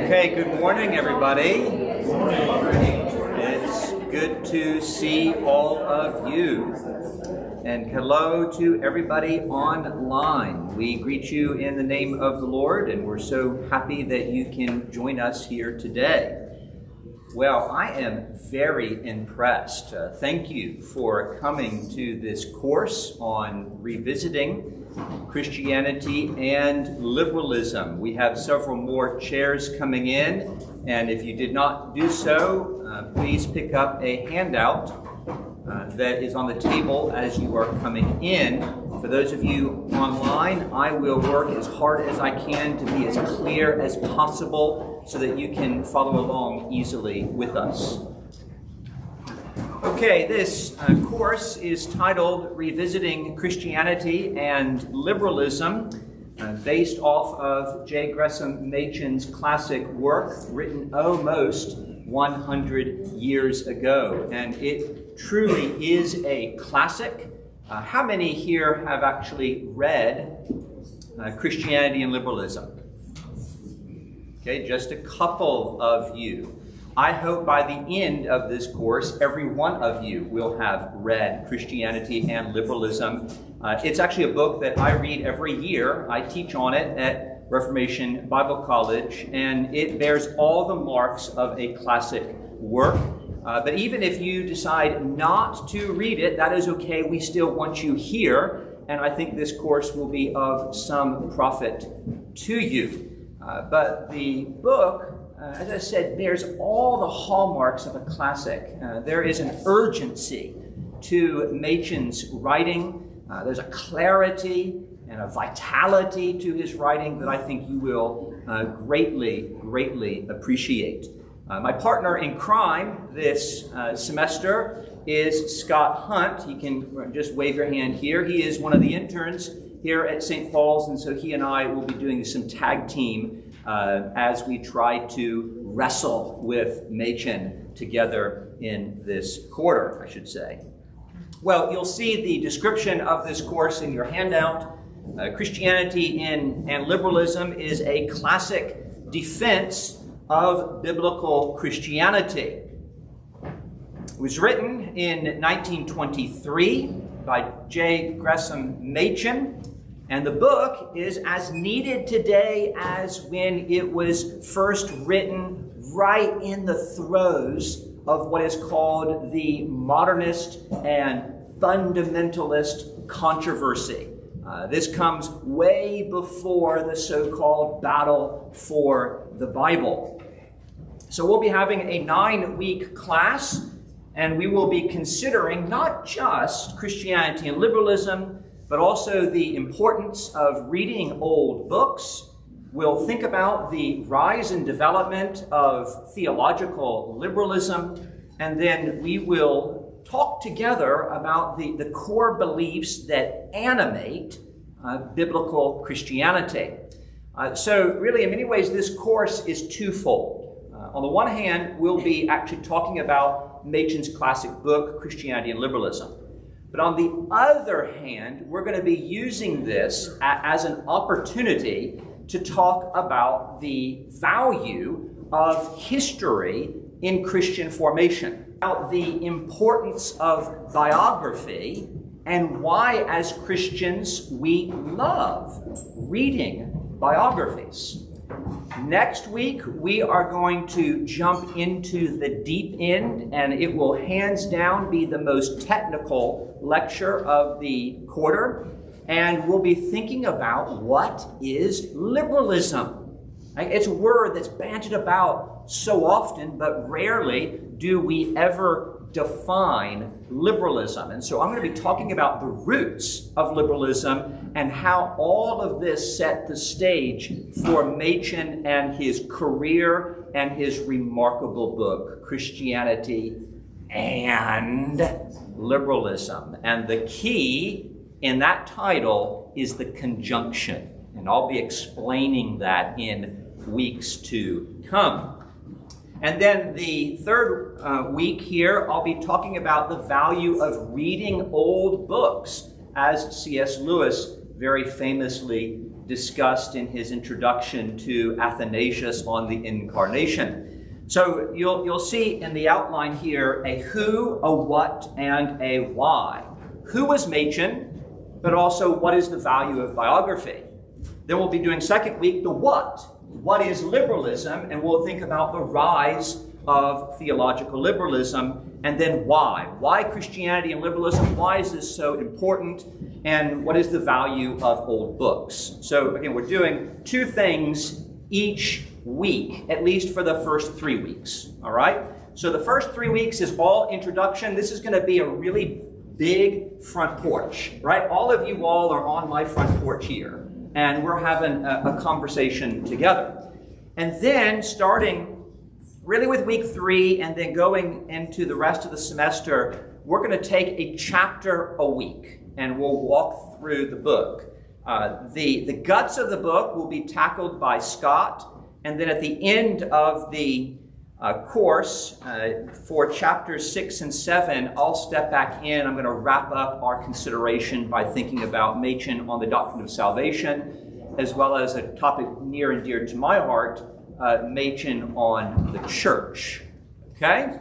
Okay, good morning, everybody. It's good to see all of you. And hello to everybody online. We greet you in the name of the Lord, and we're so happy that you can join us here today. Well, I am very impressed. Thank you for coming to this course on revisiting Christianity and liberalism. We have several more chairs coming in, and if you did not do so, please pick up a handout that is on the table as you are coming in. For those of you online, I will work as hard as I can to be as clear as possible so that you can follow along easily with us. Okay, this course is titled Revisiting Christianity and Liberalism, based off of J. Gresham Machen's classic work written almost 100 years ago. And it truly is a classic. How many here have actually read Christianity and Liberalism? Okay, just a couple of you. I hope by the end of this course, every one of you will have read Christianity and Liberalism. It's actually a book that I read every year. I teach on it at Reformation Bible College, and it bears all the marks of a classic work. But even if you decide not to read it, that is okay. We still want you here, and I think this course will be of some profit to you. But the book, as I said, bears all the hallmarks of a classic. There is an urgency to Machen's writing. There's a clarity and a vitality to his writing that I think you will greatly appreciate. My partner in crime this semester is Scott Hunt. You can just wave your hand here. He is one of the interns here at St. Paul's, and so he and I will be doing some tag team as we try to wrestle with Machen together in this quarter, I should say. Well, you'll see the description of this course in your handout. Christianity and Liberalism is a classic defense of biblical Christianity. It was written in 1923 by J. Gresham Machen, and the book is as needed today as when it was first written, right in the throes of what is called the modernist and fundamentalist controversy. This comes way before the so-called battle for the Bible. So we'll be having a 9-week class, and we will be considering not just Christianity and liberalism, but also the importance of reading old books. We'll think about the rise and development of theological liberalism, and then we will talk together about the core beliefs that animate biblical Christianity. So really, in many ways, this course is twofold. On the one hand, we'll be actually talking about Machen's classic book, Christianity and Liberalism. But on the other hand, we're going to be using this as an opportunity to talk about the value of history in Christian formation, about the importance of biography, and why, as Christians, we love reading biographies. Next week, we are going to jump into the deep end, and it will hands down be the most technical lecture of the quarter. And we'll be thinking about what is liberalism. It's a word that's bandied about so often, but rarely do we ever define liberalism. And so I'm going to be talking about the roots of liberalism and how all of this set the stage for Machen and his career and his remarkable book, Christianity and Liberalism. And the key in that title is the conjunction. And I'll be explaining that in weeks to come. And then the third week here, I'll be talking about the value of reading old books, as C.S. Lewis very famously discussed in his introduction to Athanasius on the Incarnation. So you'll see in the outline here a who, a what, and a why. Who was Machen, but also what is the value of biography? Then we'll be doing second week the what. What is liberalism? And we'll think about the rise of theological liberalism. And then why? Why Christianity and liberalism? Why is this so important? And what is the value of old books? So again, we're doing 2 things each week, at least for the first 3 weeks. All right? So the first 3 weeks is all introduction. This is going to be a really big front porch, right? All of you all are on my front porch here, and we're having a conversation together. And then starting really with week 3 and then going into the rest of the semester, we're going to take a chapter a week and we'll walk through the book. The guts of the book will be tackled by Scott, and then at the end of the course for chapters 6 and 7, I'll step back in. I'm going to wrap up our consideration by thinking about Machen on the doctrine of salvation, as well as a topic near and dear to my heart, Machen on the church. Okay?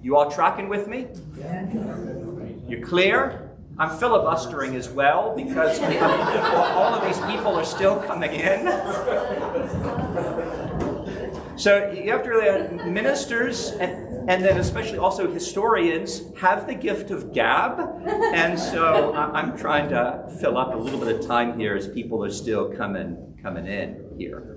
You all tracking with me? You clear? I'm filibustering as well because all of these people are still coming in. So you have to really, ministers and then especially also historians have the gift of gab. And so I'm trying to fill up a little bit of time here as people are still coming in here.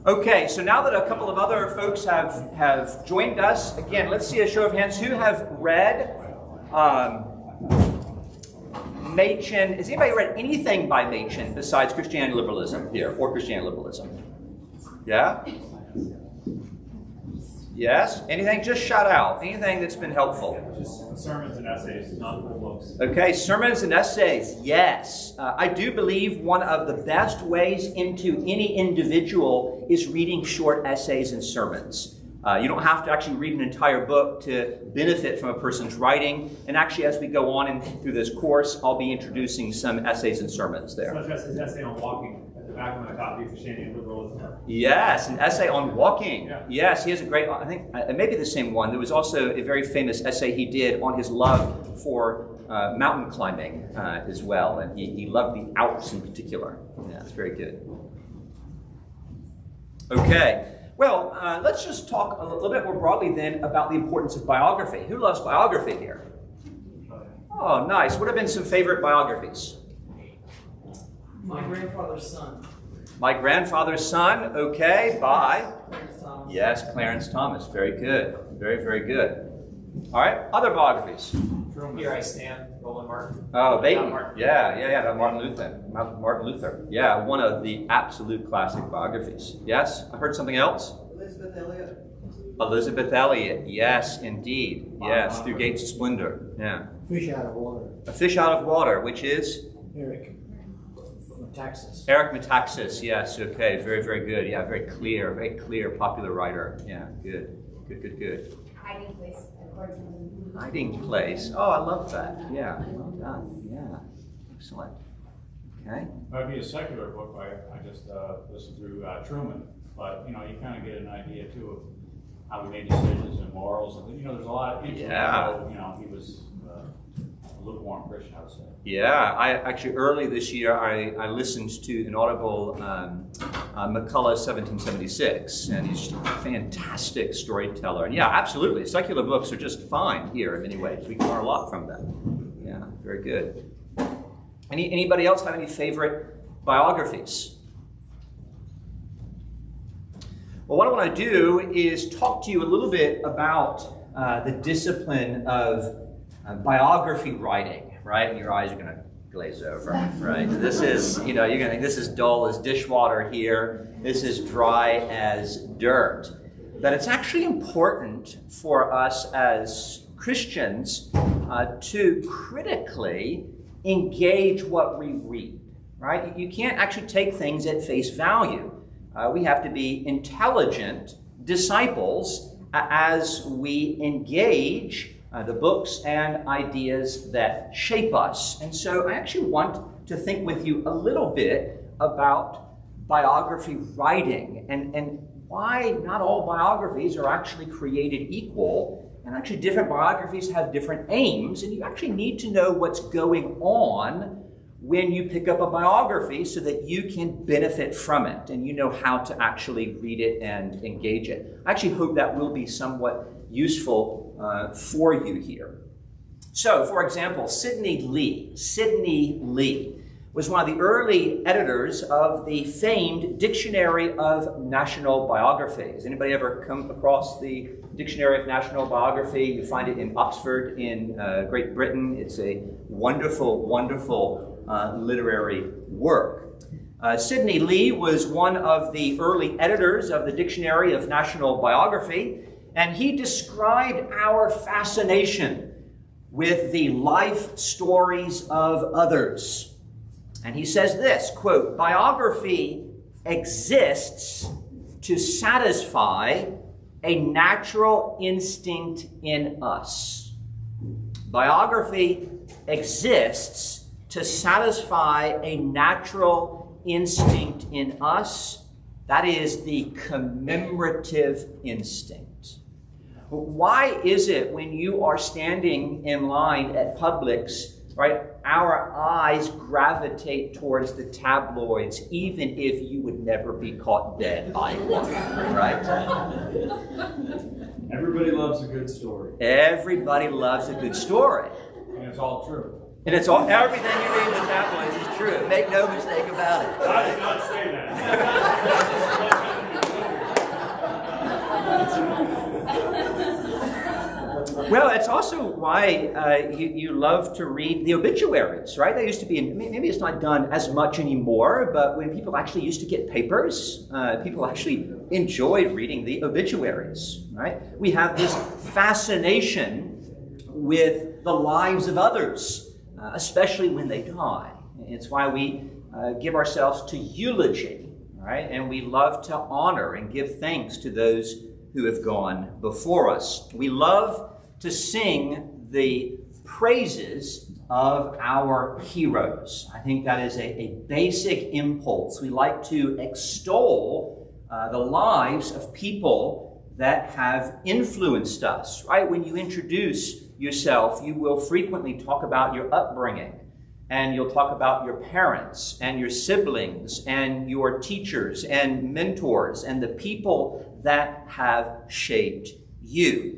Okay, so now that a couple of other folks have joined us, again, let's see a show of hands. Who have read Machen? Has anybody read anything by Machen besides Christianity and Liberalism here, or Christianity and Liberalism? Yeah? Yes? Anything? Just shout out. Anything that's been helpful. Just sermons and essays, not full books. Okay, sermons and essays. Yes. I do believe one of the best ways into any individual is reading short essays and sermons. You don't have to actually read an entire book to benefit from a person's writing. And actually, as we go on and through this course, I'll be introducing some essays and sermons there. So that's his essay on walking. Back of my copy of Christianity and Liberalism. Yes, an essay on walking. Yeah. Yes, he has a great, I think it may be the same one. There was also a very famous essay he did on his love for mountain climbing as well. And he loved the Alps in particular. Yeah, it's very good. Okay, well, let's just talk a little bit more broadly then about the importance of biography. Who loves biography here? Oh, nice. What have been some favorite biographies? My grandfather's son. My grandfather's son, okay, by? Clarence Thomas. Yes, Clarence Thomas. Very good. Very, very good. All right, other biographies. Here I Stand, Roland Martin. Oh, Baton. Martin. Yeah, Martin Luther. Martin Luther. Yeah, one of the absolute classic biographies. Yes, I heard something else? Elizabeth Elliot. Elizabeth Elliot. Yes, indeed. Yes, Through Gates of Splendor. Yeah. Fish out of water. A Fish Out of Water, which is? Eric Metaxas. Eric Metaxas, yes, okay, very, very good. Yeah, very clear, popular writer. Yeah, good. Hiding Place, according to Hiding Place. Oh, I love that. Yeah, well done. Yeah, excellent. Okay. Might be a secular book. I just listened through Truman, but you kind of get an idea too of how he made decisions and morals. And there's a lot of interesting. Yeah. He was a lukewarm Christian, I would say. Yeah, I actually early this year I listened to an audible McCullough 1776, and he's just a fantastic storyteller. And yeah, absolutely, secular books are just fine here in many ways. We can learn a lot from them. Yeah, very good. Anybody else have any favorite biographies? Well, what I want to do is talk to you a little bit about the discipline of biography writing, right? And your eyes are going to glaze over, right? This is, you're going to think this is dull as dishwater here. This is dry as dirt. But it's actually important for us as Christians to critically engage what we read, right? You can't actually take things at face value. We have to be intelligent disciples as we engage the books and ideas that shape us. And so I actually want to think with you a little bit about biography writing and why not all biographies are actually created equal, and actually different biographies have different aims, and you actually need to know what's going on when you pick up a biography so that you can benefit from it and you know how to actually read it and engage it. I actually hope that will be somewhat useful for you here. So, for example, Sidney Lee was one of the early editors of the famed Dictionary of National Biographies. Anybody ever come across the Dictionary of National Biography? You find it in Oxford in Great Britain. It's a wonderful, wonderful literary work. Sidney Lee was one of the early editors of the Dictionary of National Biography, and he described our fascination with the life stories of others. And he says this, quote, "Biography exists to satisfy a natural instinct in us." Biography exists to satisfy a natural instinct in us. That is the commemorative instinct. Why is it when you are standing in line at Publix, right, our eyes gravitate towards the tabloids, even if you would never be caught dead by one, right? Everybody loves a good story. Everybody loves a good story. And it's all true. And it's all, everything you read in the tabloids is true. Make no mistake about it. I did not say that. Well, it's also why you love to read the obituaries, right? They used to be, maybe it's not done as much anymore, but when people actually used to get papers, people actually enjoyed reading the obituaries, right? We have this fascination with the lives of others, especially when they die. It's why we give ourselves to eulogy, right? And we love to honor and give thanks to those who have gone before us. We love to sing the praises of our heroes. I think that is a basic impulse. We like to extol the lives of people that have influenced us, right? When you introduce yourself, you will frequently talk about your upbringing, and you'll talk about your parents and your siblings and your teachers and mentors and the people that have shaped you.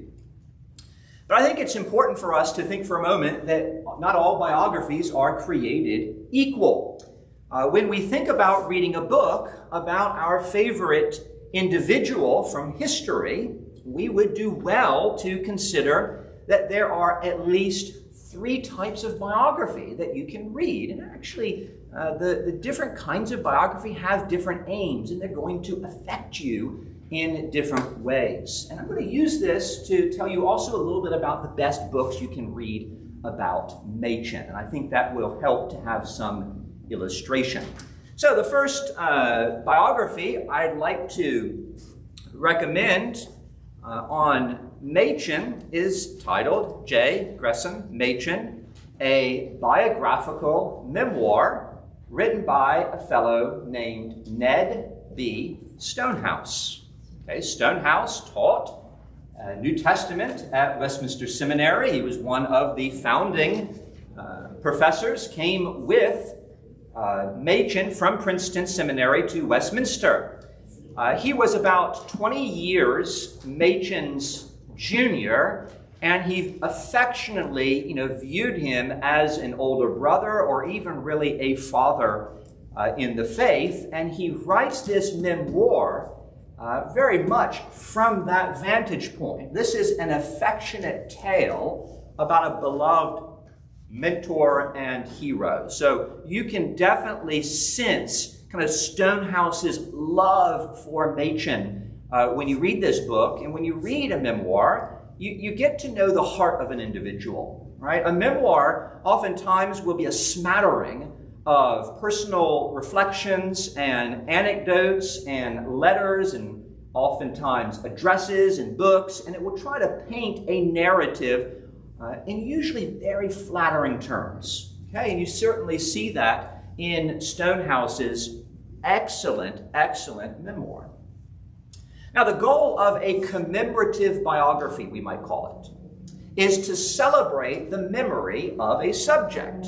But I think it's important for us to think for a moment that not all biographies are created equal. When we think about reading a book about our favorite individual from history, we would do well to consider that there are at least 3 types of biography that you can read. And actually, the different kinds of biography have different aims, and they're going to affect you in different ways. And I'm going to use this to tell you also a little bit about the best books you can read about Machen. And I think that will help to have some illustration. So the first biography I'd like to recommend on Machen is titled J. Gresham Machen, a biographical memoir written by a fellow named Ned B. Stonehouse. Okay, Stonehouse taught New Testament at Westminster Seminary. He was one of the founding professors, came with Machen from Princeton Seminary to Westminster. He was about 20 years Machen's junior, and he affectionately, viewed him as an older brother or even really a father in the faith. And he writes this memoir very much from that vantage point. This is an affectionate tale about a beloved mentor and hero. So you can definitely sense kind of Stonehouse's love for Machen when you read this book. And when you read a memoir, you get to know the heart of an individual, right? A memoir oftentimes will be a smattering of personal reflections and anecdotes and letters and oftentimes addresses and books, and it will try to paint a narrative in usually very flattering terms. Okay, and you certainly see that in Stonehouse's excellent, excellent memoir. Now, the goal of a commemorative biography, we might call it, is to celebrate the memory of a subject.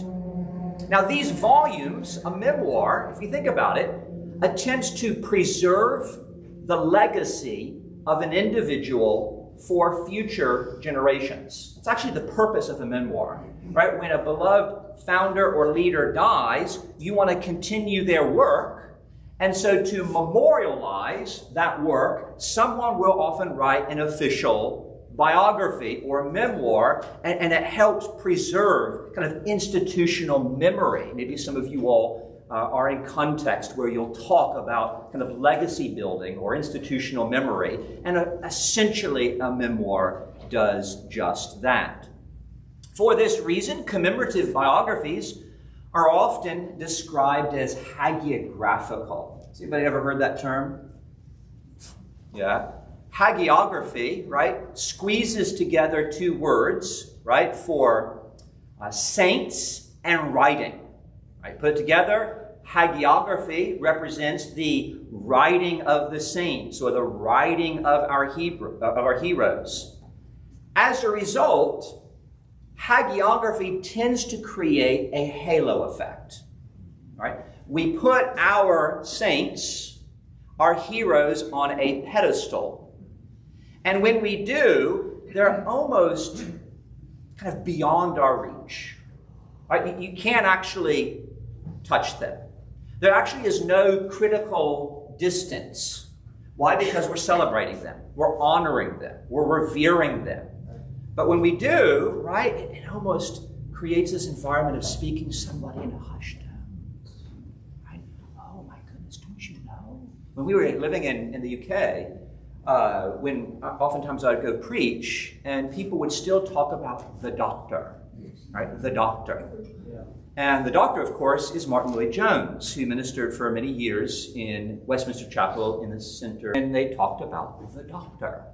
Now, these volumes, a memoir, if you think about it, attempts to preserve the legacy of an individual for future generations. It's actually the purpose of a memoir, right? When a beloved founder or leader dies, you want to continue their work. And so to memorialize that work, someone will often write an official biography or memoir, and it helps preserve kind of institutional memory. Maybe some of you all are in context where you'll talk about kind of legacy building or institutional memory, and essentially a memoir does just that. For this reason, commemorative biographies are often described as hagiographical. Has anybody ever heard that term? Yeah. Hagiography, right, squeezes together two words, right, for saints and writing. Right, put it together, hagiography represents the writing of the saints or the writing of our heroes. As a result, hagiography tends to create a halo effect. Right? We put our saints, our heroes, on a pedestal. And when we do, they're almost kind of beyond our reach. Right? You can't actually touch them. There actually is no critical distance. Why? Because we're celebrating them. We're honoring them. We're revering them. But when we do, right, it almost creates this environment of speaking somebody in a hushed tone. Right? Oh my goodness, don't you know? When we were living in the UK, when oftentimes I'd go preach, and people would still talk about the doctor, right? The doctor. Yeah. And the doctor, of course, is Martin Lloyd-Jones, who ministered for many years in Westminster Chapel in the center, and they talked about the doctor.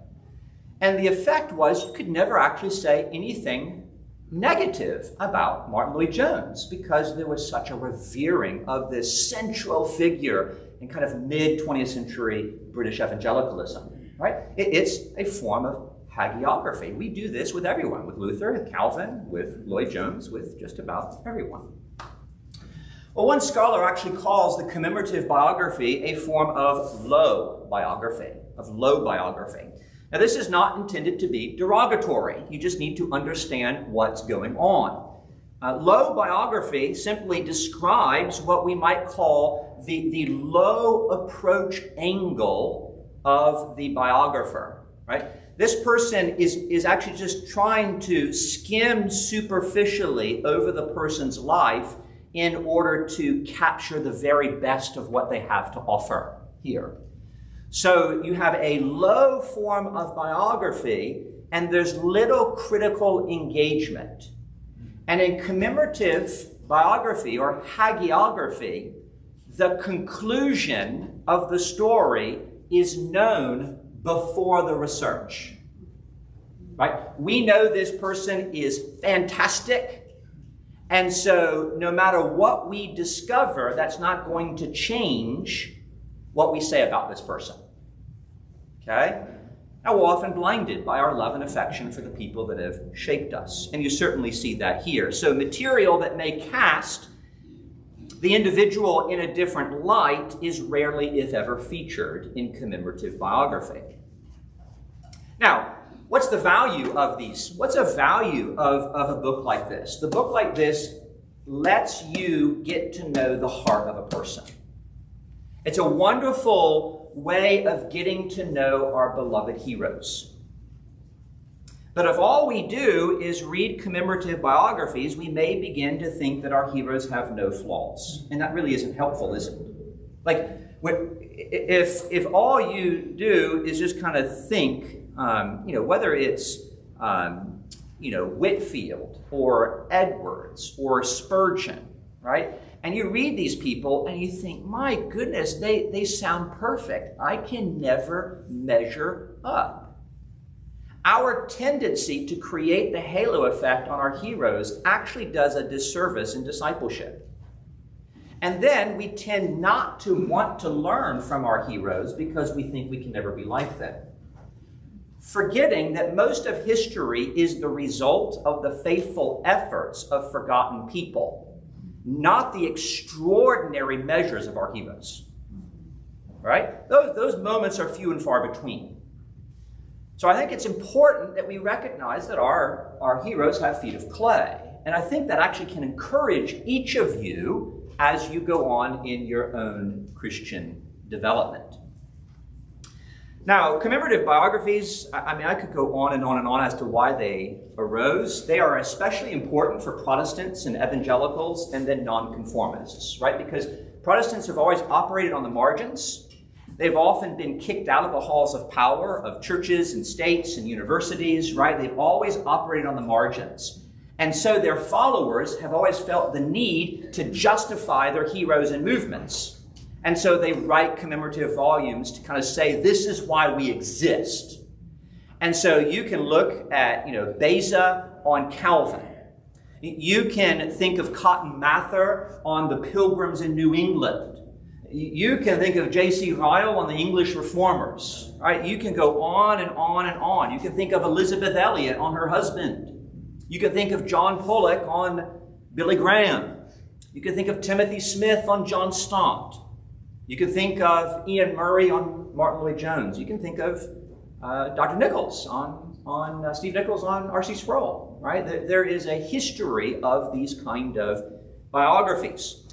And the effect was you could never actually say anything negative about Martin Lloyd-Jones because there was such a revering of this central figure in kind of mid-20th century British evangelicalism, right? It's a form of hagiography. We do this with everyone, with Luther, with Calvin, with Lloyd-Jones, with just about everyone. Well, one scholar actually calls the commemorative biography a form of low biography, Now, this is not intended to be derogatory. You just need to understand what's going on. Low biography simply describes what we might call the low approach angle of the biographer, right? This person is actually just trying to skim superficially over the person's life in order to capture the very best of what they have to offer here. So you have a low form of biography, and there's little critical engagement. And in commemorative biography or hagiography, the conclusion of the story is known before the research. Right? We know this person is fantastic, and so no matter what we discover, that's not going to change what we say about this person. Okay? Now, we're often blinded by our love and affection for the people that have shaped us, and you certainly see that here. So material that may cast the individual in a different light is rarely, if ever, featured in commemorative biography. Now, what's the value of these? What's a value of a book like this? The book like this lets you get to know the heart of a person. It's a wonderful way of getting to know our beloved heroes. But if all we do is read commemorative biographies, we may begin to think that our heroes have no flaws. And that really isn't helpful, is it? Like, if all you do is just kind of think, whether it's, Whitfield or Edwards or Spurgeon, right? And you read these people and you think, my goodness, they sound perfect. I can never measure up. our tendency to create the halo effect on our heroes actually does a disservice in discipleship. And then we tend not to want to learn from our heroes because we think we can never be like them, forgetting that most of history is the result of the faithful efforts of forgotten people, not the extraordinary measures of our heroes. Right? Those moments are few and far between. So I think it's important that we recognize that our heroes have feet of clay. And I think that actually can encourage each of you as you go on in your own Christian development. Now, commemorative biographies, I mean, I could go on and on and on as to why they arose. They are especially important for Protestants and evangelicals and then nonconformists, right? Because Protestants have always operated on the margins. They've often been kicked out of the halls of power of churches and states and universities, right? They've always operated on the margins. And so their followers have always felt the need to justify their heroes and movements. And so they write commemorative volumes to kind of say, this is why we exist. And so you can look at, Beza on Calvin. You can think of Cotton Mather on the Pilgrims in New England. You can think of J.C. Ryle on the English Reformers. Right? You can go on and on and on. You can think of Elizabeth Elliot on her husband. You can think of John Pollock on Billy Graham. You can think of Timothy Smith on John Stott. You can think of Ian Murray on Martin Lloyd-Jones. You can think of Dr. Nichols on Steve Nichols on R.C. Sproul. Right? There is a history of these kind of biographies.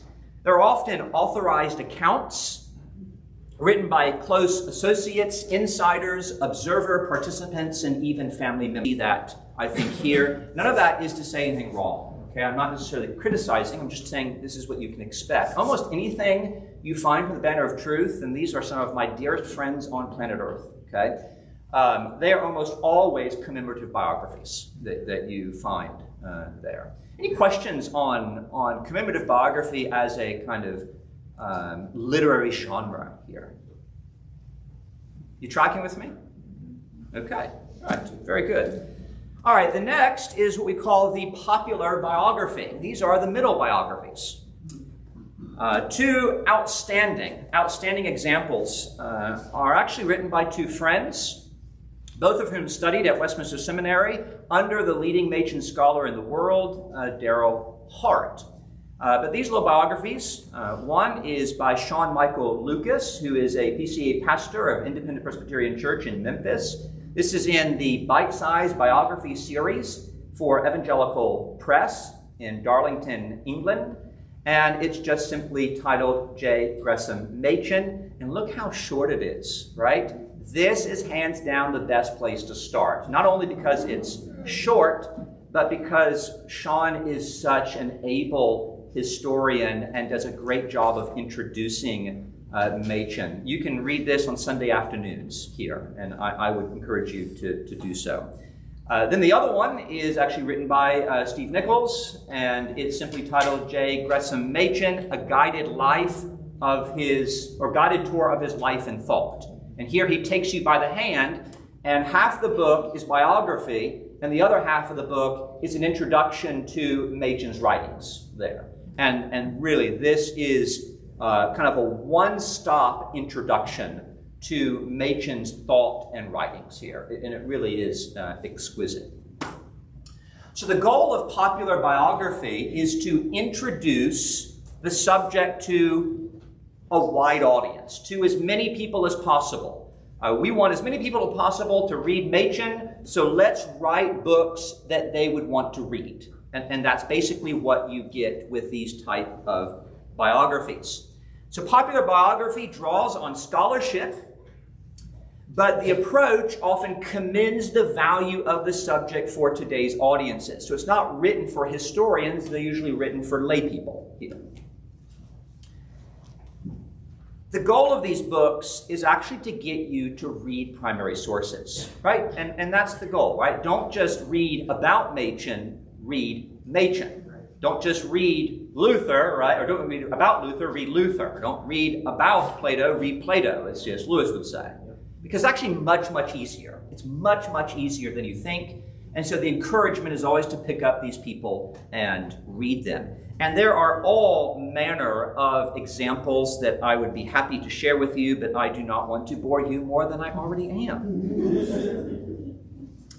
They're often authorized accounts written by close associates, insiders, observer participants, and even family members. That I think here, none of that is to say anything wrong. Okay, I'm not necessarily criticizing. I'm just saying this is what you can expect. Almost anything you find from the banner of truth, and these are some of my dearest friends on planet Earth. Okay, they are almost always commemorative biographies that you find there. Any questions on commemorative biography as a kind of literary genre here? You tracking with me? Okay, all right, very good. All right, the next is what we call the popular biography. These are the middle biographies. Two outstanding examples are actually written by two friends, both of whom studied at Westminster Seminary under the leading Machen scholar in the world, Darrell Hart. But these little biographies, one is by Sean Michael Lucas, who is a PCA pastor of Independent Presbyterian Church in Memphis. This is in the bite-sized biography series for Evangelical Press in Darlington, England. And it's just simply titled J. Gresham Machen. And look how short it is, right? This is hands down the best place to start. Not only because it's short, but because Sean is such an able historian and does a great job of introducing Machen. You can read this on Sunday afternoons here, and I would encourage you to do so. Then the other one is actually written by Steve Nichols, and it's simply titled J. Gresham Machen, a guided guided tour of his life and thought. And here he takes you by the hand, and half the book is biography, and the other half of the book is an introduction to Machen's writings there. And really, this is kind of a one-stop introduction to Machen's thought and writings here, and it really is exquisite. So the goal of popular biography is to introduce the subject to a wide audience, to as many people as possible. We want as many people as possible to read Machen, so let's write books that they would want to read. And that's basically what you get with these type of biographies. So popular biography draws on scholarship, but the approach often commends the value of the subject for today's audiences. So it's not written for historians, they're usually written for lay people here. The goal of these books is actually to get you to read primary sources, right? And that's the goal, right? Don't just read about Machen, read Machen. Don't just read Luther, right? Or don't read about Luther, read Luther. Don't read about Plato, read Plato, as C.S. Lewis would say. Because it's actually much, much easier. It's much, much easier than you think. And so the encouragement is always to pick up these people and read them. And there are all manner of examples that I would be happy to share with you, but I do not want to bore you more than I already am.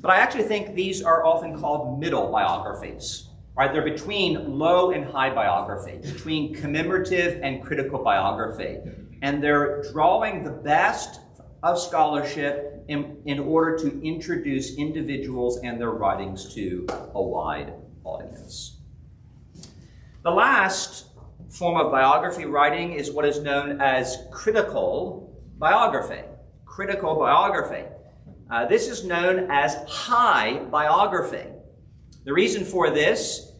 But I actually think these are often called middle biographies. Right? They're between low and high biography, between commemorative and critical biography. And they're drawing the best of scholarship in order to introduce individuals and their writings to a wide audience. The last form of biography writing is what is known as critical biography. Critical biography. This is known as high biography. The reason for this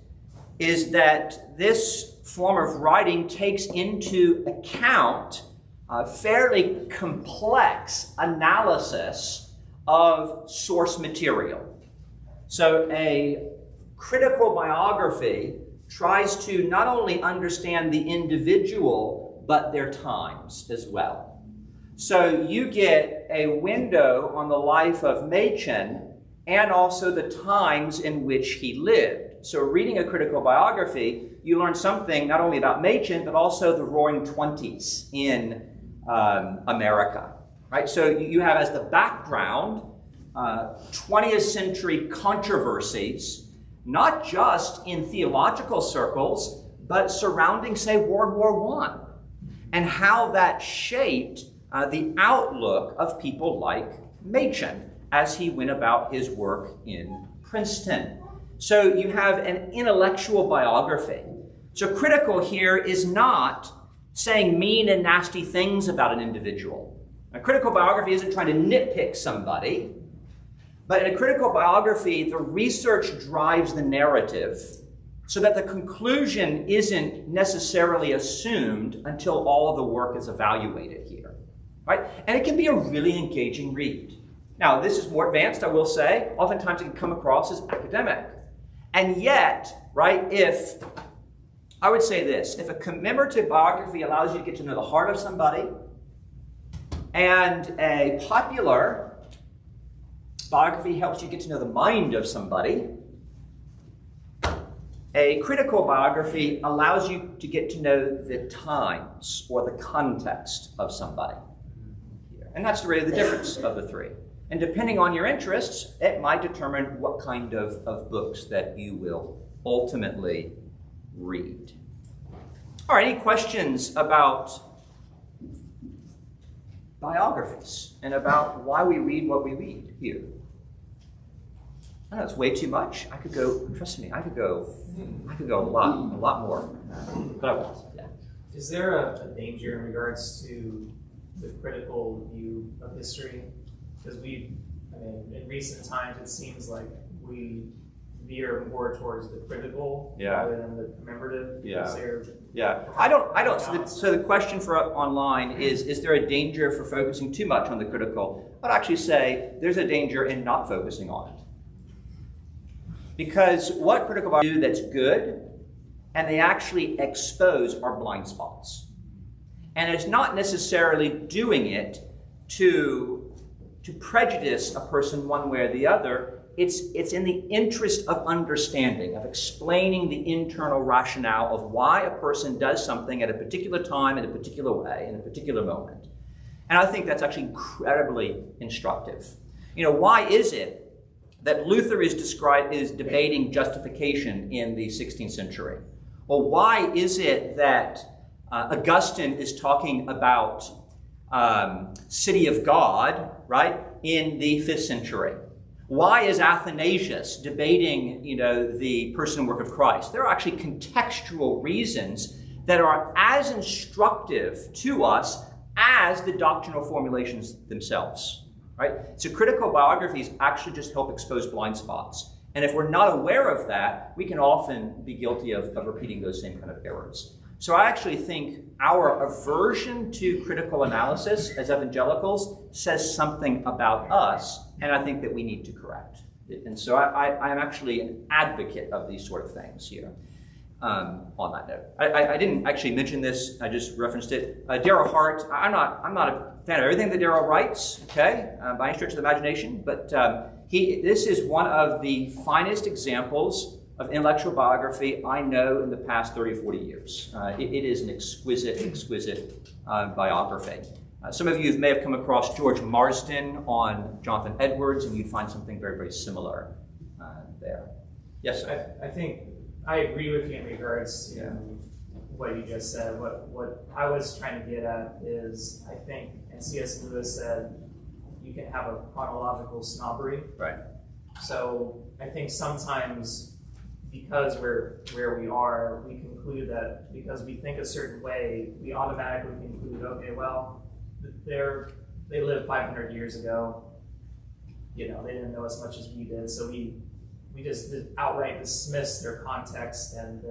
is that this form of writing takes into account fairly complex analysis of source material. So a critical biography tries to not only understand the individual, but their times as well. So you get a window on the life of Machen and also the times in which he lived. So reading a critical biography, you learn something not only about Machen, but also the Roaring Twenties in America, right? So you have as the background 20th century controversies, not just in theological circles, but surrounding, say, World War I, and how that shaped the outlook of people like Machen as he went about his work in Princeton. So you have an intellectual biography. So critical here is not saying mean and nasty things about an individual. A critical biography isn't trying to nitpick somebody, but in a critical biography, the research drives the narrative so that the conclusion isn't necessarily assumed until all of the work is evaluated here, right? And it can be a really engaging read. Now, this is more advanced, I will say. Oftentimes it can come across as academic. And yet, right, I would say this, if a commemorative biography allows you to get to know the heart of somebody, and a popular biography helps you get to know the mind of somebody, a critical biography allows you to get to know the times or the context of somebody. And that's really the difference of the three. And depending on your interests, it might determine what kind of books that you will ultimately read. All right, any questions about biographies and about why we read what we read here? I know it's way too much. I could go, trust me, I could go a lot more, but I won't. Yeah. Is there a danger in regards to the critical view of history? Because in recent times, it seems like we veer more towards the critical rather than the commemorative. Yeah. I don't. So the question for online is there a danger for focusing too much on the critical? I'd actually say there's a danger in not focusing on it. Because what critical biographies do that's good, and they actually expose our blind spots. And it's not necessarily doing it to prejudice a person one way or the other. It's in the interest of understanding, of explaining the internal rationale of why a person does something at a particular time, in a particular way, in a particular moment. And I think that's actually incredibly instructive. You know, why is it that Luther is debating justification in the 16th century? Well, why is it that Augustine is talking about city of God, right, in the 5th century? Why is Athanasius debating, the person and work of Christ? There are actually contextual reasons that are as instructive to us as the doctrinal formulations themselves, right? So critical biographies actually just help expose blind spots. And if we're not aware of that, we can often be guilty of repeating those same kind of errors. So I actually think our aversion to critical analysis as evangelicals says something about us, and I think that we need to correct it. And so I'm actually an advocate of these sort of things here. on that note. I didn't actually mention this, I just referenced it. Darrell Hart, I'm not a fan of everything that Darrell writes, okay, by any stretch of the imagination, but this is one of the finest examples of intellectual biography I know in the past 30 or 40 years. It is an exquisite biography. Some of you may have come across George Marsden on Jonathan Edwards, and you'd find something very, very similar there. Yes, sir? I think I agree with you in regards to what you just said. What I was trying to get at is, I think, and C.S. Lewis said, you can have a chronological snobbery. Right. So I think sometimes, because we're where we are, we conclude that because we think a certain way, we automatically conclude, okay, well, they lived 500 years ago. You know, they didn't know as much as we did, so we just outright dismiss their context and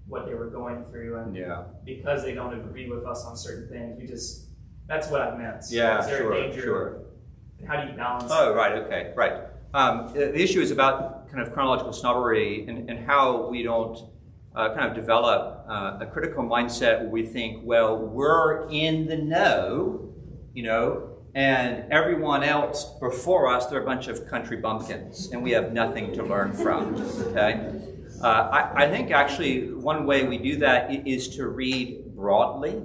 what they were going through, and because they don't agree with us on certain things, that's what I meant. Yeah, is there sure, a danger? sure. How do you balance? Oh, right, okay, right. The issue is about kind of chronological snobbery and how we don't kind of develop a critical mindset where we think, well, we're in the know, you know, and everyone else before us, they're a bunch of country bumpkins, and we have nothing to learn from, okay? I think actually one way we do that is to read broadly,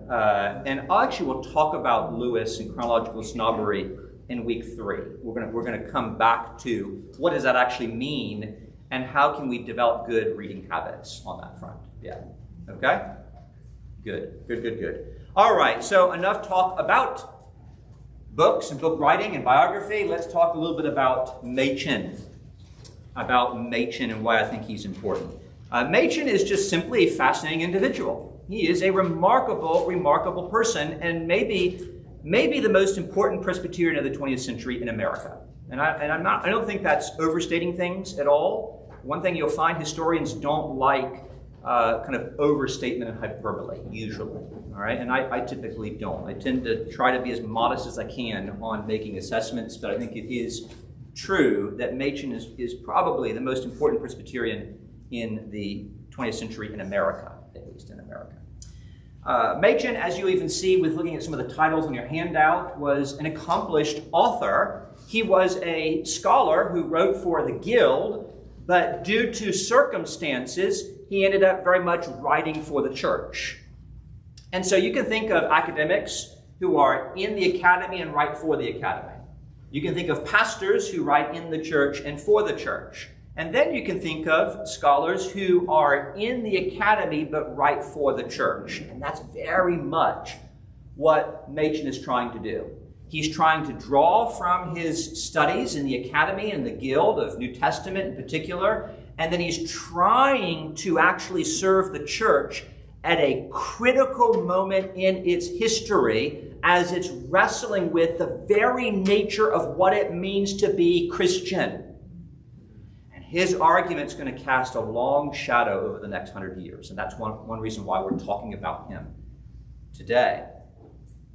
and actually we'll talk about Lewis and chronological snobbery in week 3. We're gonna come back to what does that actually mean, and how can we develop good reading habits on that front. Yeah, okay? Good. All right, so enough talk about books and book writing and biography. Let's talk a little bit about Machen. And why I think he's important. Machen is just simply a fascinating individual. He is a remarkable person, and maybe the most important Presbyterian of the 20th century in America. And I don't think that's overstating things at all. One thing you'll find, historians don't like kind of overstatement and hyperbole, usually. All right, and I typically don't. I tend to try to be as modest as I can on making assessments, but I think it is true that Machen is probably the most important Presbyterian in the 20th century in America, at least in America. Machen, as you even see with looking at some of the titles on your handout, was an accomplished author. He was a scholar who wrote for the Guild, but due to circumstances, he ended up very much writing for the church. And so you can think of academics who are in the academy and write for the academy. You can think of pastors who write in the church and for the church. And then you can think of scholars who are in the academy but write for the church. And that's very much what Machen is trying to do. He's trying to draw from his studies in the academy and the Guild of New Testament in particular, and then he's trying to actually serve the church at a critical moment in its history as it's wrestling with the very nature of what it means to be Christian. And his argument's going to cast a long shadow over the next 100 years, and that's one reason why we're talking about him today.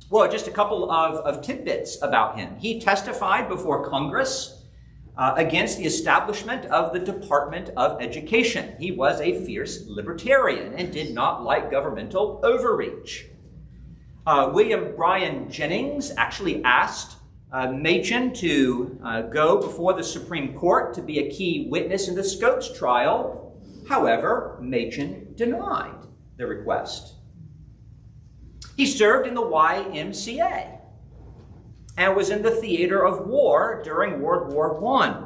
Well, just a couple of tidbits about him. He testified before Congress against the establishment of the Department of Education. He was a fierce libertarian and did not like governmental overreach. William Bryan Jennings actually asked Machen to go before the Supreme Court to be a key witness in the Scopes trial. However, Machen denied the request. He served in the YMCA and was in the theater of war during World War I,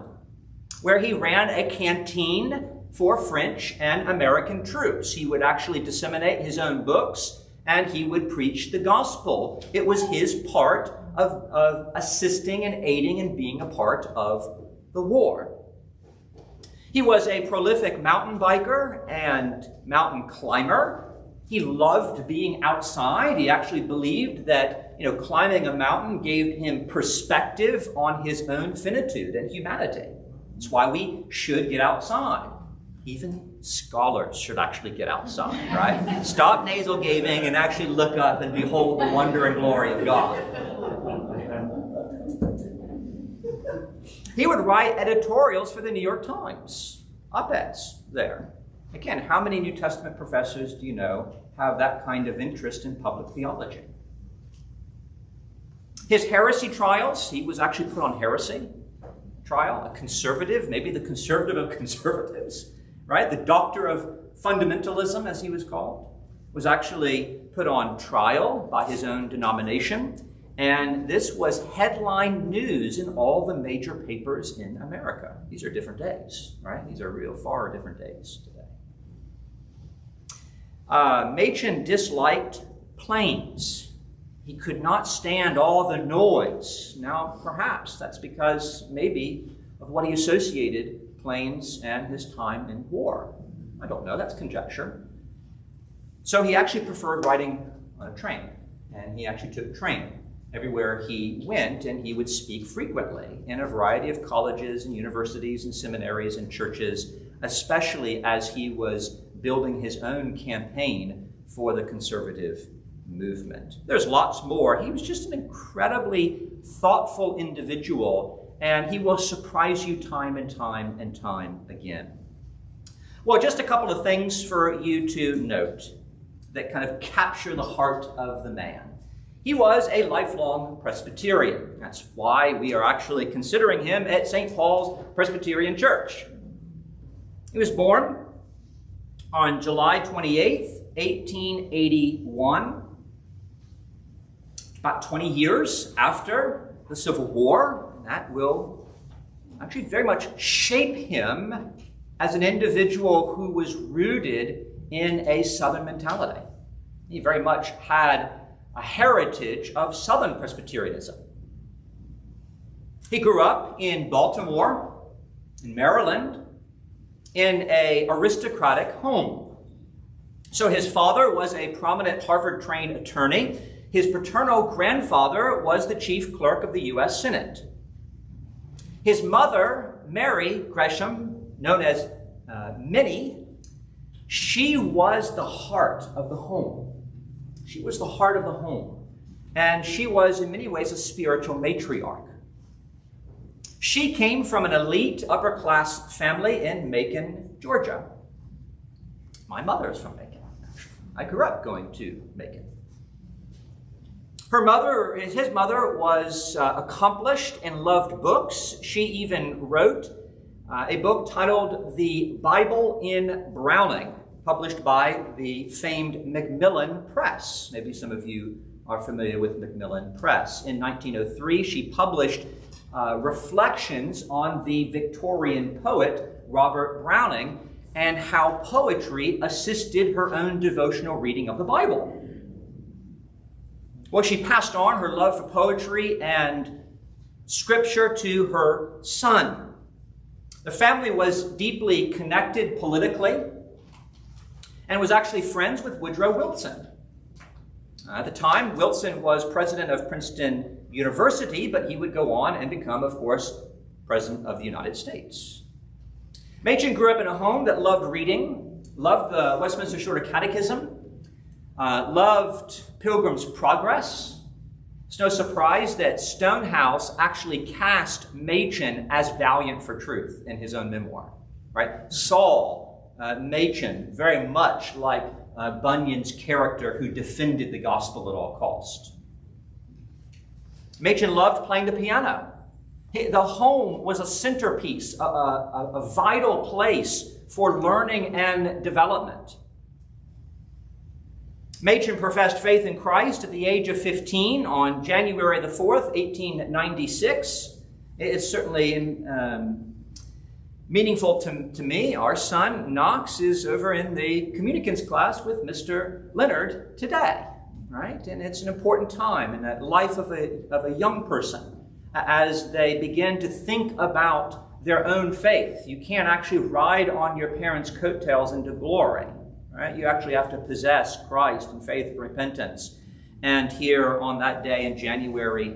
where he ran a canteen for French and American troops. He would actually disseminate his own books, and he would preach the gospel. It was his part of assisting and aiding and being a part of the war. He was a prolific mountain biker and mountain climber. He loved being outside. He actually believed that, climbing a mountain gave him perspective on his own finitude and humanity. That's why we should get outside. Even scholars should actually get outside, right? Stop nasal gazing and actually look up and behold the wonder and glory of God. He would write editorials for the New York Times, op-eds there. Again, how many New Testament professors do you know have that kind of interest in public theology? His heresy trials, he was actually put on heresy trial, a conservative, maybe the conservative of conservatives, right? The doctor of fundamentalism, as he was called, was actually put on trial by his own denomination. And this was headline news in all the major papers in America. These are different days, right? These are real far different days today. Machen disliked planes. He could not stand all the noise. Now, perhaps that's because maybe of what he associated planes and his time in war. I don't know, that's conjecture. So he actually preferred riding on a train, and he actually took train everywhere he went, and he would speak frequently in a variety of colleges and universities and seminaries and churches, especially as he was building his own campaign for the conservative movement. There's lots more. He was just an incredibly thoughtful individual, and he will surprise you time and time and time again. Well, just a couple of things for you to note that kind of capture the heart of the man. He was a lifelong Presbyterian. That's why we are actually considering him at St. Paul's Presbyterian Church. He was born on July 28th, 1881, about 20 years after the Civil War. That will actually very much shape him as an individual who was rooted in a Southern mentality. He very much had a heritage of Southern Presbyterianism. He grew up in Baltimore, in Maryland, in an aristocratic home. So his father was a prominent Harvard-trained attorney. His paternal grandfather was the chief clerk of the U.S. Senate. His mother, Mary Gresham, known as Minnie, she was the heart of the home. She was the heart of the home. And she was, in many ways, a spiritual matriarch. She came from an elite upper-class family in Macon, Georgia. My mother is from Macon. I grew up going to Macon. His mother was accomplished and loved books. She even wrote a book titled The Bible in Browning, published by the famed Macmillan Press. Maybe some of you are familiar with Macmillan Press. In 1903, she published reflections on the Victorian poet Robert Browning and how poetry assisted her own devotional reading of the Bible. Well, she passed on her love for poetry and scripture to her son. The family was deeply connected politically and was actually friends with Woodrow Wilson. At the time, Wilson was president of Princeton University, but he would go on and become, of course, president of the United States. Machen grew up in a home that loved reading, loved the Westminster Shorter Catechism, loved Pilgrim's Progress. It's no surprise that Stonehouse actually cast Machen as valiant for truth in his own memoir, right? Saul Machen, very much like Bunyan's character who defended the gospel at all cost. Machen loved playing the piano. The home was a centerpiece, a vital place for learning and development. Machen professed faith in Christ at the age of 15 on January the 4th, 1896. It's certainly meaningful to me. Our son, Knox, is over in the communicants class with Mr. Leonard today, right? And it's an important time in the life of a young person as they begin to think about their own faith. You can't actually ride on your parents' coattails into glory. Right? You actually have to possess Christ in faith and repentance. And here on that day in January,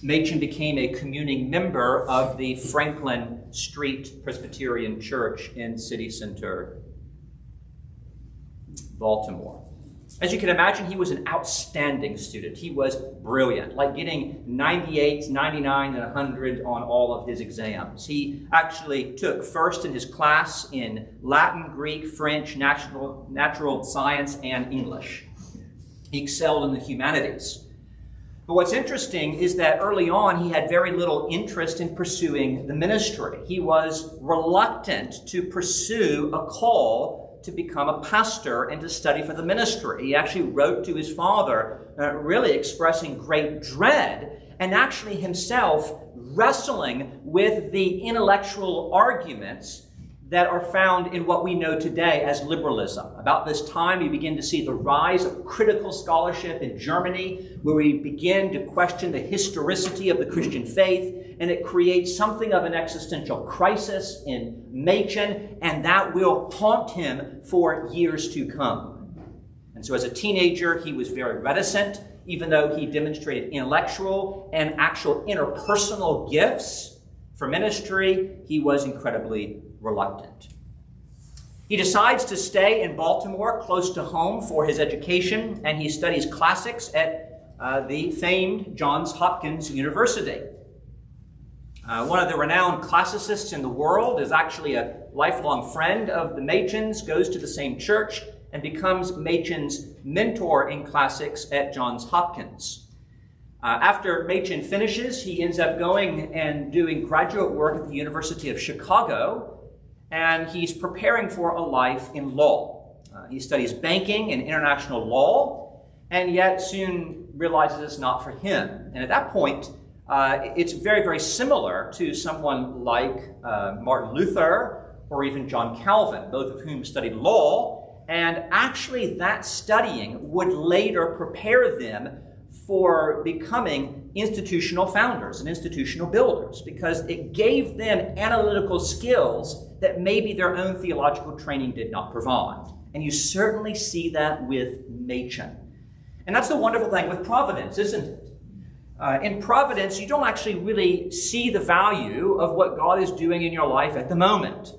Machen became a communing member of the Franklin Street Presbyterian Church in City Center, Baltimore. As you can imagine, he was an outstanding student. He was brilliant, like getting 98, 99, and 100 on all of his exams. He actually took first in his class in Latin, Greek, French, natural science, and English. He excelled in the humanities. But what's interesting is that early on, he had very little interest in pursuing the ministry. He was reluctant to pursue a call to become a pastor and to study for the ministry. He actually wrote to his father, really expressing great dread, and actually himself wrestling with the intellectual arguments that are found in what we know today as liberalism. About this time, we begin to see the rise of critical scholarship in Germany, where we begin to question the historicity of the Christian faith, and it creates something of an existential crisis in Machen, and that will haunt him for years to come. And so as a teenager, he was very reticent, even though he demonstrated intellectual and actual interpersonal gifts for ministry, he was incredibly reluctant. He decides to stay in Baltimore, close to home, for his education, and he studies classics at the famed Johns Hopkins University. One of the renowned classicists in the world is actually a lifelong friend of the Machens, goes to the same church, and becomes Machen's mentor in classics at Johns Hopkins. After Machen finishes, he ends up going and doing graduate work at the University of Chicago, and he's preparing for a life in law. He studies banking and international law, and yet soon realizes it's not for him. And at that point, it's very, very similar to someone like Martin Luther or even John Calvin, both of whom studied law, and actually that studying would later prepare them for becoming institutional founders and institutional builders, because it gave them analytical skills that maybe their own theological training did not provide. And you certainly see that with Machen. And that's the wonderful thing with providence, isn't it? In providence, you don't actually really see the value of what God is doing in your life at the moment.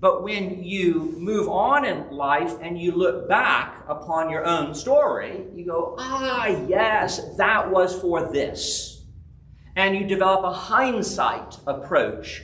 But when you move on in life and you look back upon your own story, you go, yes, that was for this. And you develop a hindsight approach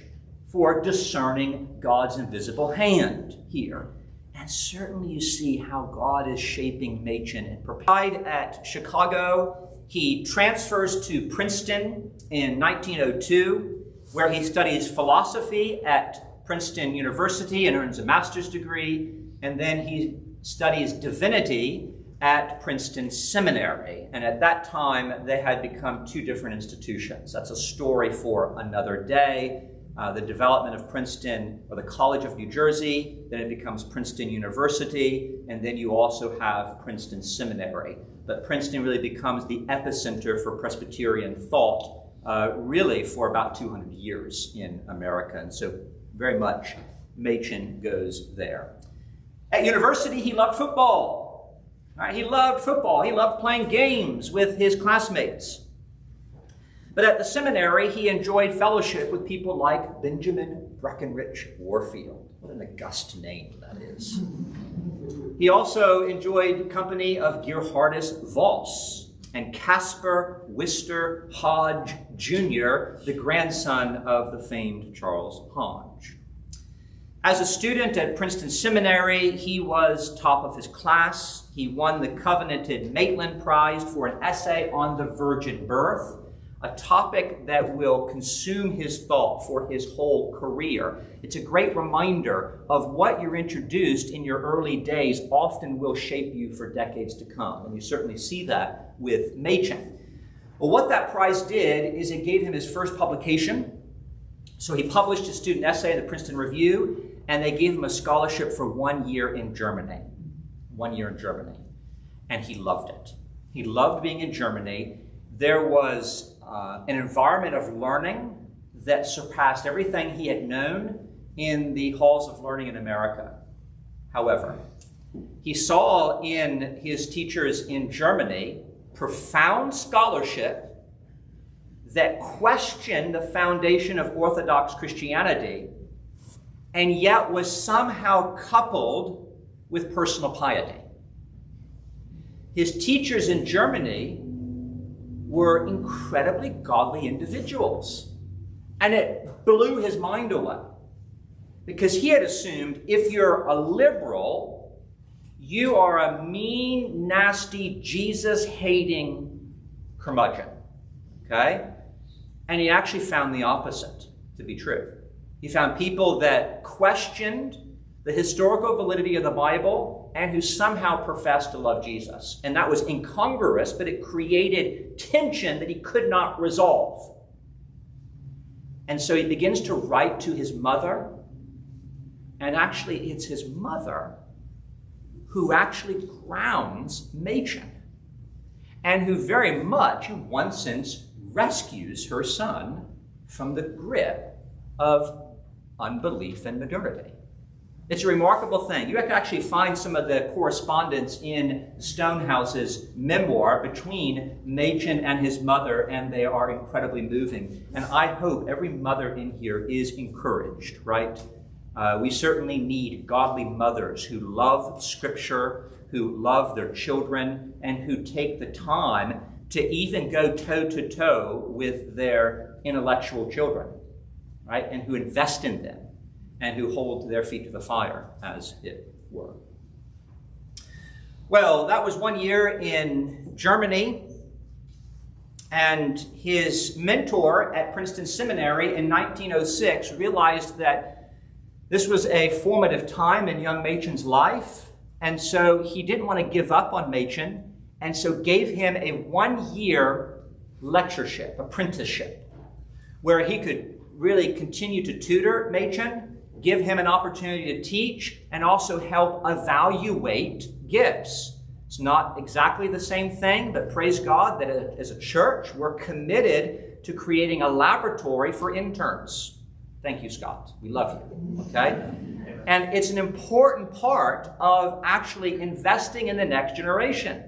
for discerning God's invisible hand here. And certainly you see how God is shaping Machen and prepared. At Chicago, he transfers to Princeton in 1902, where he studies philosophy at Princeton University and earns a master's degree, and then he studies divinity at Princeton Seminary. And at that time, they had become two different institutions. That's a story for another day. The development of Princeton, or the College of New Jersey, then it becomes Princeton University, and then you also have Princeton Seminary. But Princeton really becomes the epicenter for Presbyterian thought, really for about 200 years in America. And so very much Machen goes there. At university, he loved football. He loved football. He loved playing games with his classmates. But at the seminary, he enjoyed fellowship with people like Benjamin Breckinridge Warfield. What an august name that is. He also enjoyed company of Gerhardus Voss and Caspar Wister Hodge Jr., the grandson of the famed Charles Hodge. As a student at Princeton Seminary, he was top of his class. He won the covenanted Maitland Prize for an essay on the virgin birth, a topic that will consume his thought for his whole career. It's a great reminder of what you're introduced in your early days often will shape you for decades to come. And you certainly see that with Machen. Well, what that prize did is it gave him his first publication. So he published his student essay in the Princeton Review, and they gave him a scholarship for 1 year in Germany. 1 year in Germany. And he loved it. He loved being in Germany. There was an environment of learning that surpassed everything he had known in the halls of learning in America. However, he saw in his teachers in Germany profound scholarship that questioned the foundation of Orthodox Christianity, and yet was somehow coupled with personal piety. his teachers in Germany were incredibly godly individuals. And it blew his mind away, because he had assumed if you're a liberal, you are a mean, nasty, Jesus-hating curmudgeon. Okay? And he actually found the opposite to be true. He found people that questioned the historical validity of the Bible and who somehow professed to love Jesus. And that was incongruous, but it created tension that he could not resolve. And so he begins to write to his mother. And actually, it's his mother who actually grounds Machen, and who very much, in one sense, rescues her son from the grip of unbelief and modernity. It's a remarkable thing. You can actually find some of the correspondence in Stonehouse's memoir between Machen and his mother, and they are incredibly moving. And I hope every mother in here is encouraged, right? We certainly need godly mothers who love Scripture, who love their children, and who take the time to even go toe-to-toe with their intellectual children, right? And who invest in them, and who hold their feet to the fire, as it were. Well, that was 1 year in Germany, and his mentor at Princeton Seminary in 1906 realized that this was a formative time in young Machen's life, and so he didn't want to give up on Machen, and so gave him a 1-year lectureship, apprenticeship, where he could really continue to tutor Machen, give him an opportunity to teach, and also help evaluate gifts. It's not exactly the same thing, but praise God that as a church, we're committed to creating a laboratory for interns. Thank you, Scott. We love you, okay? And it's an important part of actually investing in the next generation.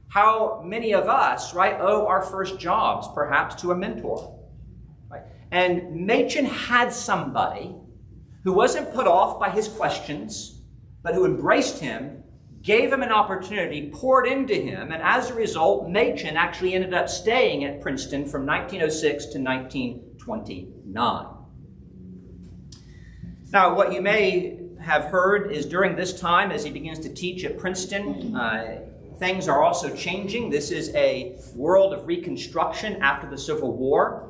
How many of us, right, owe our first jobs perhaps to a mentor, right? And Machen had somebody who wasn't put off by his questions, but who embraced him, gave him an opportunity, poured into him, and as a result, Machen actually ended up staying at Princeton from 1906 to 1929. Now, what you may have heard is during this time, as he begins to teach at Princeton, things are also changing. This is a world of reconstruction after the Civil War.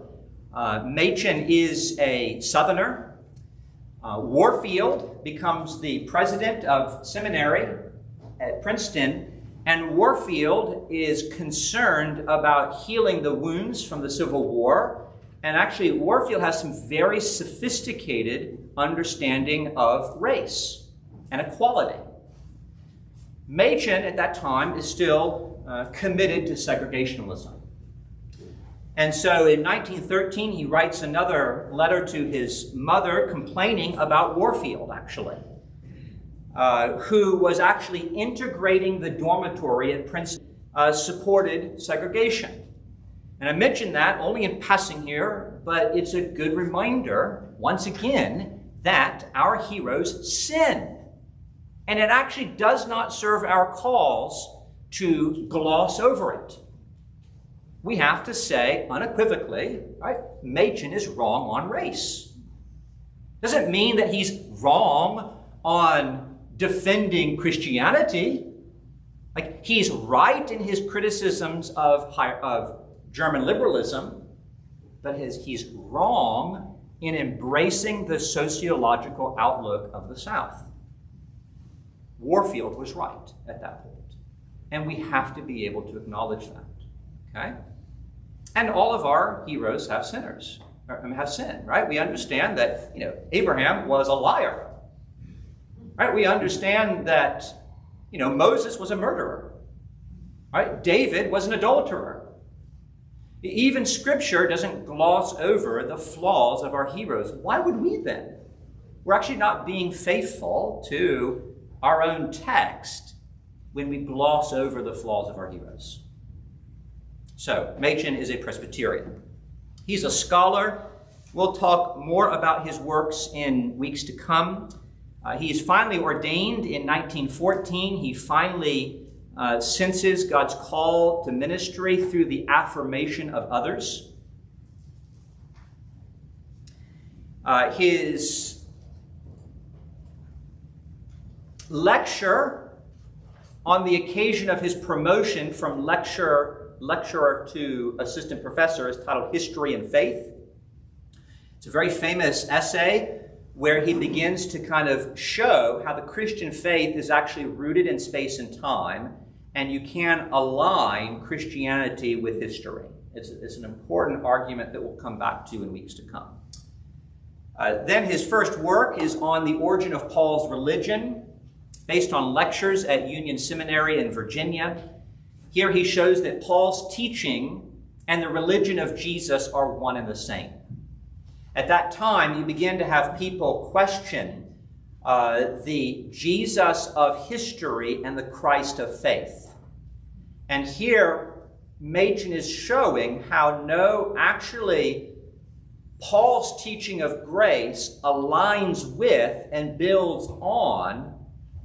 Machen is a Southerner. Warfield becomes the president of seminary at Princeton, and Warfield is concerned about healing the wounds from the Civil War. And actually, Warfield has some very sophisticated understanding of race and equality. Machen, at that time, is still committed to segregationism. And so in 1913, he writes another letter to his mother complaining about Warfield, actually, who was actually integrating the dormitory at Princeton, supported segregation. And I mention that only in passing here, but it's a good reminder, once again, that our heroes sin. And it actually does not serve our cause to gloss over it. We have to say unequivocally, right, Machen is wrong on race. Doesn't mean that he's wrong on defending Christianity. Like, he's right in his criticisms of German liberalism, but he's wrong in embracing the sociological outlook of the South. Warfield was right at that point, and we have to be able to acknowledge that. Okay? And all of our heroes have sinners, have sinned, right? We understand that, Abraham was a liar, right? We understand that, Moses was a murderer, right? David was an adulterer. Even Scripture doesn't gloss over the flaws of our heroes. Why would we then? We're actually not being faithful to our own text when we gloss over the flaws of our heroes. So, Machen is a Presbyterian. He's a scholar. We'll talk more about his works in weeks to come. He is finally ordained in 1914. He finally senses God's call to ministry through the affirmation of others. His lecture on the occasion of his promotion from lecturer to assistant professor is titled History and Faith. It's a very famous essay where he begins to kind of show how the Christian faith is actually rooted in space and time, and you can align Christianity with history. It's an important argument that we'll come back to in weeks to come. Then his first work is on the origin of Paul's religion, based on lectures at Union Seminary in Virginia. Here he shows that Paul's teaching and the religion of Jesus are one and the same. At that time, you begin to have people question the Jesus of history and the Christ of faith. And here, Machen is showing how actually, Paul's teaching of grace aligns with and builds on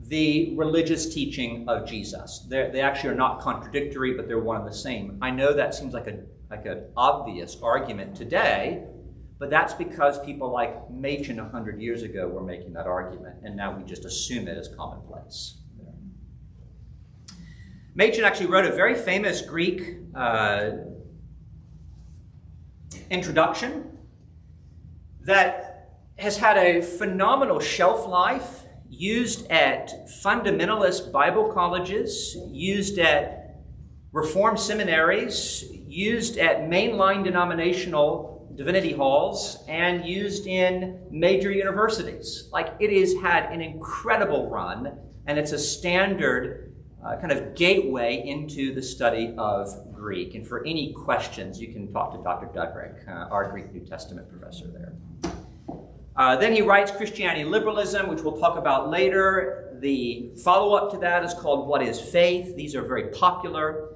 the religious teaching of Jesus. They actually are not contradictory, but they're one and the same. I know that seems like an obvious argument today, but that's because people like Machen 100 years ago were making that argument, and now we just assume it as commonplace. Machen actually wrote a very famous Greek introduction that has had a phenomenal shelf life, used at fundamentalist Bible colleges, used at Reformed seminaries, used at mainline denominational divinity halls, and used in major universities. Like, it has had an incredible run, and it's a standard kind of gateway into the study of Greek. And for any questions, you can talk to Dr. Dudrick, our Greek New Testament professor there. Then he writes Christianity and Liberalism, which we'll talk about later. The follow-up to that is called What is Faith? These are very popular.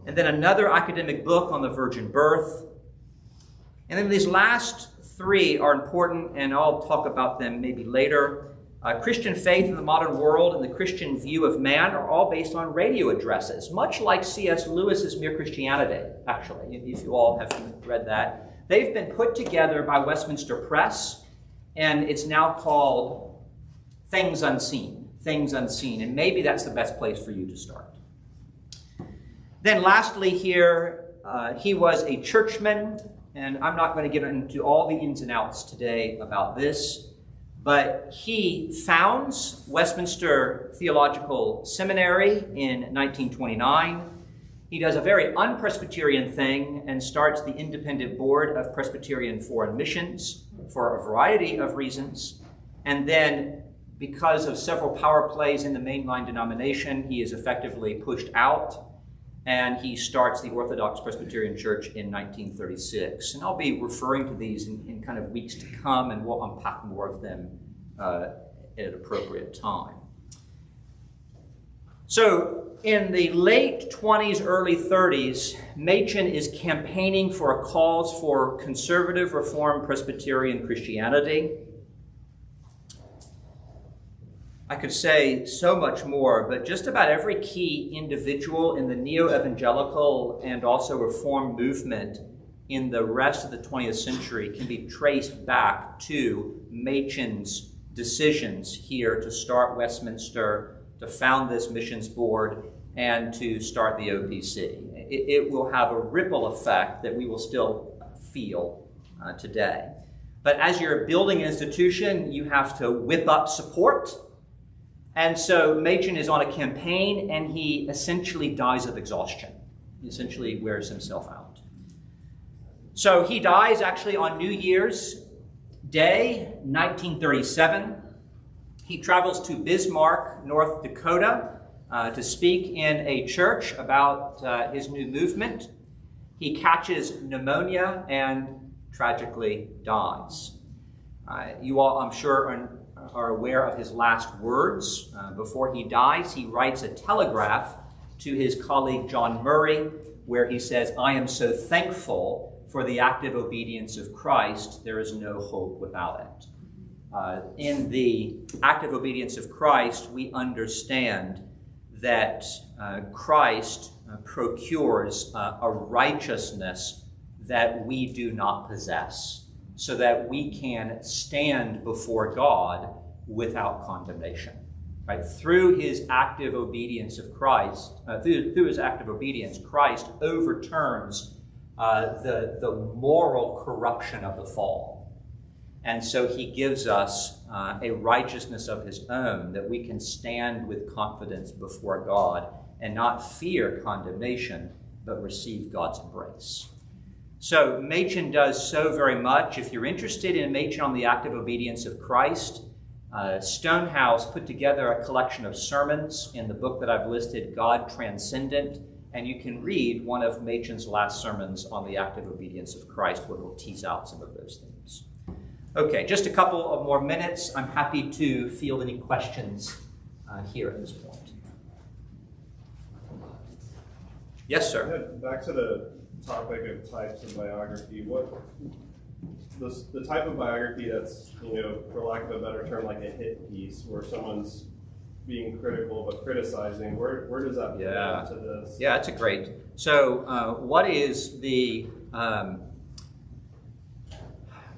And then another academic book on the virgin birth. And then these last three are important, and I'll talk about them maybe later. Christian Faith in the Modern World and the Christian View of Man are all based on radio addresses, much like C.S. Lewis's Mere Christianity, actually, if you all have read that. They've been put together by Westminster Press, and it's now called Things Unseen, and maybe that's the best place for you to start. Then lastly here, he was a churchman, and I'm not going to get into all the ins and outs today about this, but he founds Westminster Theological Seminary in 1929. He does a very un-Presbyterian thing and starts the Independent Board of Presbyterian Foreign Missions for a variety of reasons. And then, because of several power plays in the mainline denomination, he is effectively pushed out, and he starts the Orthodox Presbyterian Church in 1936. And I'll be referring to these in kind of weeks to come, and we'll unpack more of them at an appropriate time. So in the late 20s, early 30s, Machen is campaigning for a cause for conservative Reformed Presbyterian Christianity. I could say so much more, but just about every key individual in the neo-evangelical and also Reformed movement in the rest of the 20th century can be traced back to Machen's decisions here to start Westminster, to found this missions board, and to start the OPC. It will have a ripple effect that we will still feel today. But as you're building an institution, you have to whip up support. And so Machen is on a campaign, and he essentially dies of exhaustion. He essentially wears himself out. So he dies actually on New Year's Day, 1937. He travels to Bismarck, North Dakota, to speak in a church about his new movement. He catches pneumonia and tragically dies. You all, I'm sure, are aware of his last words. Before he dies, he writes a telegraph to his colleague John Murray, where he says, "I am so thankful for the active obedience of Christ. There is no hope without it." In the active obedience of Christ, we understand that Christ procures a righteousness that we do not possess, so that we can stand before God without condemnation. Right? Through his active obedience of Christ, through his active obedience, Christ overturns the moral corruption of the fall. And so he gives us a righteousness of his own that we can stand with confidence before God and not fear condemnation, but receive God's embrace. So Machen does so very much. If you're interested in Machen on the active obedience of Christ, Stonehouse put together a collection of sermons in the book that I've listed, God Transcendent, and you can read one of Machen's last sermons on the active obedience of Christ, where he'll tease out some of those themes. Okay, just a couple of more minutes. I'm happy to field any questions here at this point. Yes, sir. Back to the topic of types of biography. What the type of biography that's, for lack of a better term, like a hit piece, where someone's being critical but criticizing, where does that fit into this? Yeah, it's a great. So, what is the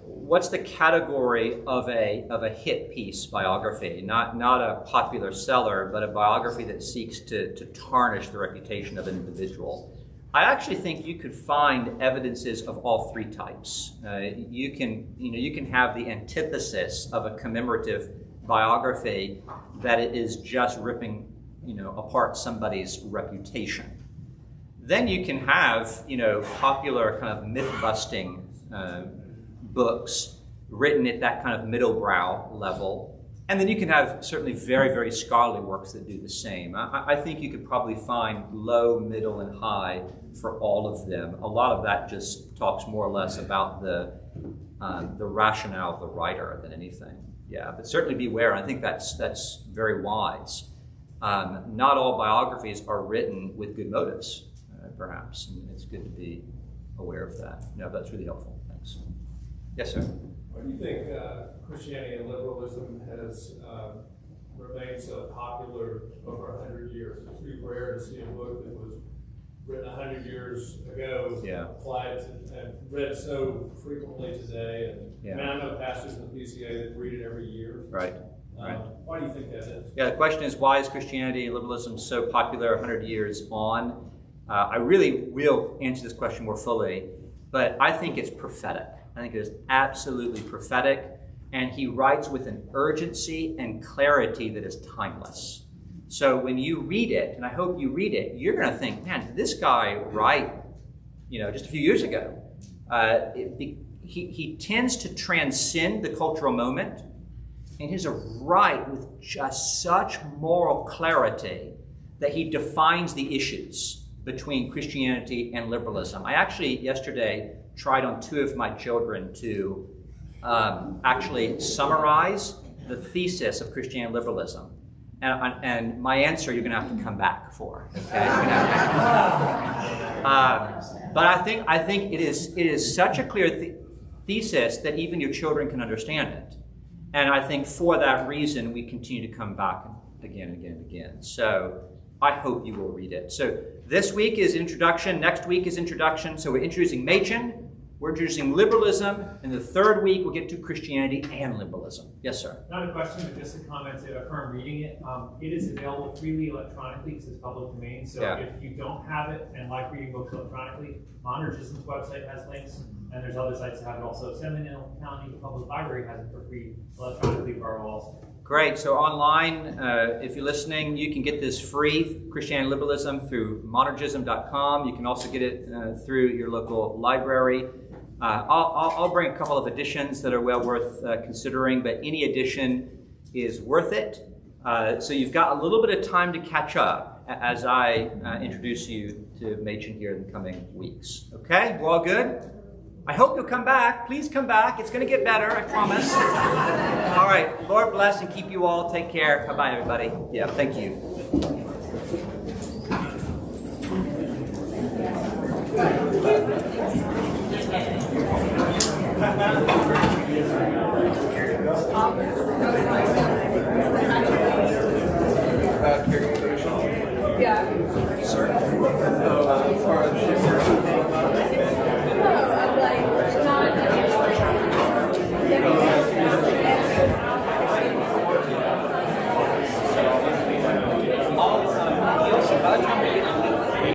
what's the category of a hit piece biography? Not a popular seller, but a biography that seeks to tarnish the reputation of an individual. I actually think you could find evidences of all three types. You can have the antithesis of a commemorative biography that it is just ripping, apart somebody's reputation. Then you can have, popular kind of myth-busting books written at that kind of middle-brow level. And then you can have certainly very, very scholarly works that do the same. I think you could probably find low, middle, and high for all of them. A lot of that just talks more or less about the rationale of the writer than anything. Yeah, but certainly beware. I think that's very wise. Not all biographies are written with good motives, perhaps, and it's good to be aware of that. No, that's really helpful. Thanks. Yes, sir. Why do you think Christianity and liberalism has remained so popular over 100 years? It's pretty rare to see a book that was written 100 years ago, applied and read so frequently today. And I know pastors in the PCA that read it every year. Right. Why do you think that is? Yeah, the question is, why is Christianity and liberalism so popular 100 years on? I really will answer this question more fully, but I think it's prophetic. I think it is absolutely prophetic, and he writes with an urgency and clarity that is timeless. So when you read it, and I hope you read it, you're going to think, man, did this guy write, just a few years ago? He tends to transcend the cultural moment, and he's write with just such moral clarity that he defines the issues between Christianity and liberalism. I actually, yesterday, tried on two of my children to actually summarize the thesis of Christianity and liberalism. And my answer you're going to have to come back for. Okay? But I think it is such a clear thesis that even your children can understand it. And I think for that reason we continue to come back again and again and again. So I hope you will read it. So this week is introduction. Next week is introduction. So we're introducing Machen. We're introducing liberalism, and the third week we'll get to Christianity and liberalism. Yes, sir? Not a question, but just a comment to affirm reading it. It is available freely electronically because it's public domain. So if you don't have it and like reading books electronically, Monergism's website has links, and there's other sites that have it also. Seminole County Public Library has it for free electronically for our walls. Great. So online, if you're listening, you can get this free, Christianity and Liberalism, through monergism.com. You can also get it through your local library. I'll bring a couple of editions that are well worth considering, but any edition is worth it. So you've got a little bit of time to catch up as I introduce you to Machen here in the coming weeks. Okay? We're all good? I hope you'll come back. Please come back. It's going to get better, I promise. All right. Lord bless and keep you all. Take care. Bye-bye, everybody. Yeah, thank you.